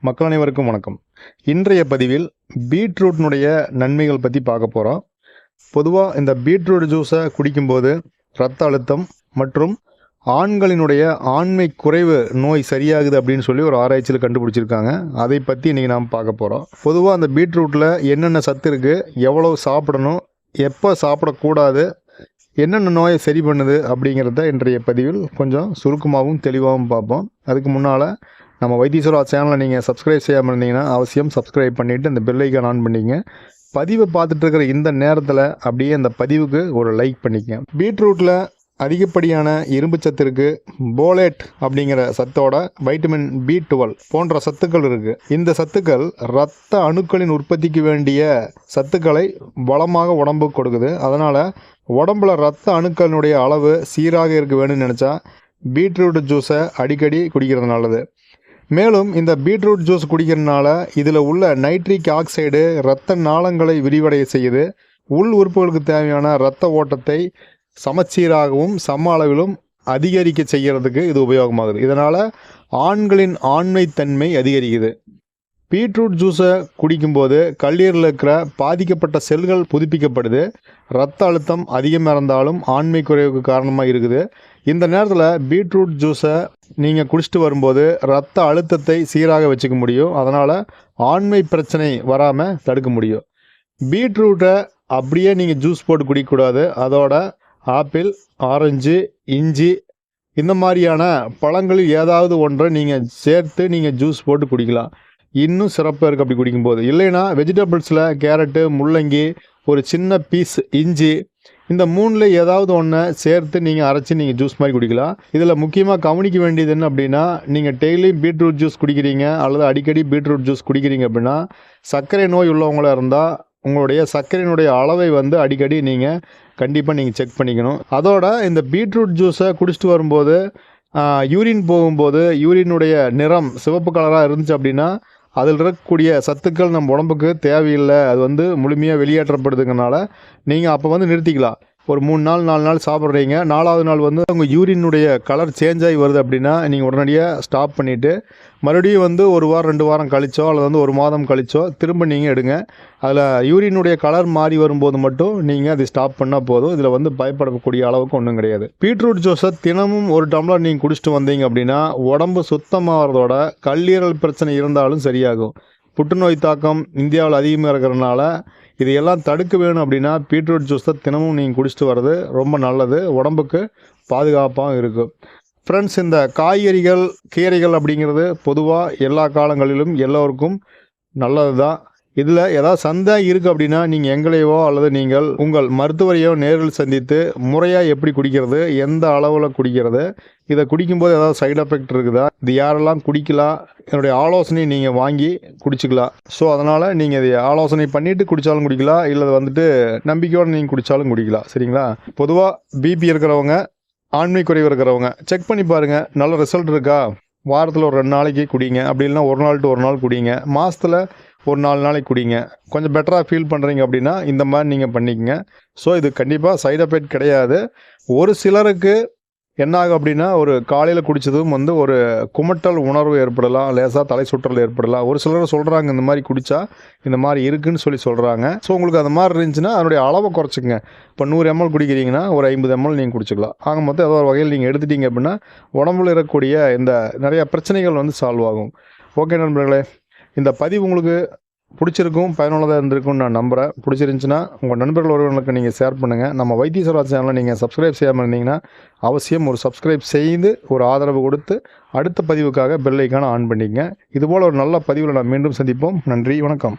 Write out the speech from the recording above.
மக்கள் அனைவருக்கும் வணக்கம். இன்றைய பதிவில் பீட்ரூட்னுடைய நன்மைகள் பற்றி பார்க்க போகிறோம். பொதுவாக இந்த பீட்ரூட் ஜூஸை குடிக்கும்போது இரத்த அழுத்தம் மற்றும் ஆண்களினுடைய ஆண்மை குறைவு நோய் சரியாகுது அப்படின்னு சொல்லி ஒரு ஆராய்ச்சியில் கண்டுபிடிச்சிருக்காங்க. அதை பற்றி இன்றைக்கி நாம் பார்க்க போகிறோம். பொதுவாக அந்த பீட்ரூட்டில் என்னென்ன சத்து இருக்குது, எவ்வளோ சாப்பிடணும், எப்போ சாப்பிடக்கூடாது, என்னென்ன நோயை சரி பண்ணுது அப்படிங்கிறத இன்றைய பதிவில் கொஞ்சம் சுருக்கமாகவும் தெளிவாகவும் பார்ப்போம். அதுக்கு முன்னால் நம்ம வைத்தீஸ்வரா சேனலை நீங்கள் சப்ஸ்கிரைப் செய்யாமல் இருந்தீங்கன்னா அவசியம் சப்ஸ்கிரைப் பண்ணிவிட்டு அந்த பெல் ஐக்கான் ஆன் பண்ணிங்க. பதிவை பார்த்துட்டு இருக்கிற இந்த நேரத்தில் அப்படியே அந்த பதிவுக்கு ஒரு லைக் பண்ணிக்கங்க. பீட்ரூட்டில் அதிகப்படியான இரும்பு சத்து இருக்குது. போலேட் அப்படிங்கிற சத்தோட வைட்டமின் B12 போன்ற சத்துக்கள் இருக்குது. இந்த சத்துக்கள் இரத்த அணுக்களின் உற்பத்திக்கு வேண்டிய சத்துக்களை வளமாக உடம்புக்கு கொடுக்குது. அதனால் உடம்புல இரத்த அணுக்களினுடைய அளவு சீராக இருக்க வேணும்னு நினச்சா பீட்ரூட் ஜூஸை அடிக்கடி குடிக்கிறது நல்லது. மேலும் இந்த பீட்ரூட் ஜூஸ் குடிக்கிறதுனால இதில் உள்ள நைட்ரிக் ஆக்சைடு இரத்த நாளங்களை விரிவடைய செய்யுது. உள் உறுப்புகளுக்கு தேவையான இரத்த ஓட்டத்தை சமச்சீராகவும் சம அளவிலும் அதிகரிக்க செய்கிறதுக்கு இது உபயோகமாகுது. இதனால் ஆண்களின் ஆண்மைத்தன்மை அதிகரிக்குது. பீட்ரூட் ஜூஸை குடிக்கும்போது கல்லீரலில் இருக்கிற பாதிக்கப்பட்ட செல்கள் புதுப்பிக்கப்படுது. இரத்த அழுத்தம் அதிகமாக இருந்தாலும் ஆண்மை குறைவுக்கு காரணமாக இருக்குது. இந்த நேரத்தில் பீட்ரூட் ஜூஸை நீங்கள் குடிச்சிட்டு வரும்போது இரத்த அழுத்தத்தை சீராக வச்சுக்க முடியும். அதனால் ஆண்மை பிரச்சனை வராமல் தடுக்க முடியும். பீட்ரூட்டை அப்படியே நீங்கள் ஜூஸ் போட்டு குடிக்கக்கூடாது. அதோட ஆப்பிள், ஆரஞ்சு, இஞ்சி இந்த மாதிரியான பழங்களில் ஏதாவது ஒன்றை நீங்கள் சேர்த்து நீங்கள் ஜூஸ் போட்டு குடிக்கலாம். இன்னும் சிறப்பாக இருக்குது அப்படி குடிக்கும்போது. இல்லைன்னா வெஜிடபிள்ஸில் கேரட்டு, முள்ளங்கி, ஒரு சின்ன பீஸ் இஞ்சி, இந்த மூணில் ஏதாவது ஒன்றை சேர்த்து நீங்கள் அரைச்சி நீங்கள் ஜூஸ் மாதிரி குடிக்கலாம். இதில் முக்கியமாக கவனிக்க வேண்டியது என்ன அப்படின்னா, நீங்கள் டெய்லியும் பீட்ரூட் ஜூஸ் குடிக்கிறீங்க அல்லது அடிக்கடி பீட்ரூட் ஜூஸ் குடிக்கிறீங்க அப்படின்னா சர்க்கரை நோய் உள்ளவங்களாக இருந்தால் உங்களுடைய சர்க்கரையினுடைய அளவை அடிக்கடி நீங்கள் கண்டிப்பாக செக் பண்ணிக்கணும். அதோட இந்த பீட்ரூட் ஜூஸை குடிச்சிட்டு வரும்போது யூரின் போகும்போது யூரினுடைய நிறம் சிவப்பு கலராக இருந்துச்சு அப்படின்னா அதில் இருக்கக்கூடிய சத்துக்கள் நம்ம உடம்புக்கு தேவையில்லை, அது முழுமையாக வெளியேற்றப்படுதுங்கனால நீங்கள் அப்போ நிறுத்திக்கலாம். ஒரு 3 நாள் 4 நாள் சாப்பிட்றீங்க, 4ஆவது நாள் உங்கள் யூரினுடைய கலர் சேஞ்ச் ஆகி வருது அப்படின்னா நீங்கள் உடனடியாக ஸ்டாப் பண்ணிவிட்டு மறுபடியும் 1 வாரம் 2 வாரம் கழிச்சோ அல்லது 1 மாதம் கழிச்சோ திரும்ப நீங்கள் எடுங்க. அதில் யூரினுடைய கலர் மாறி வரும்போது மட்டும் நீங்கள் அதை ஸ்டாப் பண்ணால் போதும். இதில் பயப்படக்கூடிய அளவுக்கு ஒன்றும் கிடையாது. பீட்ரூட் ஜூஸை தினமும் 1 டம்ளர் நீங்கள் குடிச்சிட்டு வந்தீங்க அப்படின்னா உடம்பு சுத்தமாகிறதோட கல்லீரல் பிரச்சனை இருந்தாலும் சரியாகும். புற்றுநோய் தாக்கம் இந்தியாவில் அதிகமாக இருக்கிறதுனால இதையெல்லாம் தடுக்க வேணும் அப்படின்னா பீட்ரூட் ஜூஸை தினமும் நீங்கள் குடிச்சிட்டு வர்றது ரொம்ப நல்லது, உடம்புக்கு பாதுகாப்பாக இருக்கும். ஃப்ரெண்ட்ஸ், இந்த காய்கறிகள் கீரைகள் அப்படிங்கிறது பொதுவாக எல்லா காலங்களிலும் எல்லோருக்கும் நல்லது தான். இதில் ஏதாவது சந்தேகம் இருக்குது அப்படின்னா நீங்கள் எங்களையோ அல்லது நீங்கள் உங்கள் மருத்துவரையோ நேரில் சந்தித்து முறையாக எப்படி குடிக்கிறது, எந்த அளவில் குடிக்கிறது, இதை குடிக்கும்போது ஏதாவது சைடு எஃபெக்ட் இருக்குதா, இது யாரெல்லாம் குடிக்கலாம், என்னுடைய ஆலோசனை நீங்கள் வாங்கி குடிச்சிக்கலாம். ஸோ அதனால் நீங்கள் இதை ஆலோசனை பண்ணிவிட்டு குடித்தாலும் குடிக்கலாம், இல்லை நம்பிக்கையோடு நீங்கள் குடித்தாலும் குடிக்கலாம். சரிங்களா? பொதுவாக பிபி இருக்கிறவங்க, ஆண்மை குறைவு இருக்கிறவங்க செக் பண்ணி பாருங்கள், நல்ல ரிசல்ட் இருக்கா. வாரத்தில் ஒரு 2 நாளைக்கு குடிங்க, அப்படி இல்லைன்னா 1 நாள் to 1 நாள் குடிங்க. மாதத்தில் ஒரு 4 நாளைக்கு குடிங்க. கொஞ்சம் பெட்டராக ஃபீல் பண்ணுறீங்க அப்படின்னா இந்த மாதிரி நீங்கள் பண்ணிக்கங்க. ஸோ இது கண்டிப்பாக சைடு எஃபெக்ட் கிடையாது. ஒரு சிலருக்கு என்ன ஆகும் அப்படின்னா ஒரு காலையில் குடித்ததும் ஒரு குமட்டல் உணர்வு ஏற்படலாம், லேசாக தலை சுற்றல் ஏற்படலாம். ஒரு சிலர் சொல்கிறாங்க இந்த மாதிரி குடித்தா இந்த மாதிரி இருக்குதுன்னு சொல்கிறாங்க. ஸோ உங்களுக்கு அந்த மாதிரி இருந்துச்சுன்னா அதனுடைய அளவை குறைச்சிக்கங்க. இப்போ 100 ml குடிக்கிறீங்கன்னா ஒரு 50 ml நீங்கள் குடிச்சிக்கலாம். ஆக மொத்தம் ஏதோ ஒரு வகையில் நீங்கள் எடுத்துட்டீங்க அப்படின்னா உடம்புல இருக்கக்கூடிய இந்த நிறைய பிரச்சனைகள் சால்வ் ஆகும். ஓகே நண்பர்களே, இந்த பதிவு உங்களுக்கு பிடிச்சிருக்கும், பயனுள்ளதாக இருந்திருக்கும்னு நான் நம்புகிறேன். பிடிச்சிருந்துச்சுன்னா உங்கள் நண்பர்கள் ஒருவர்களுக்கு நீங்கள் ஷேர் பண்ணுங்கள். நம்ம வைத்தீஸ்வரா சேனலை நீங்கள் சப்ஸ்கிரைப் செய்யாமல் இருந்தீங்கன்னா அவசியம் ஒரு சப்ஸ்கிரைப் செய்து ஒரு ஆதரவு கொடுத்து அடுத்த பதிவுக்காக பெல் ஐக்கானை ஆன் பண்ணிக்கங்க. இதுபோல் ஒரு நல்ல பதிவில் நான் மீண்டும் சந்திப்போம். நன்றி, வணக்கம்.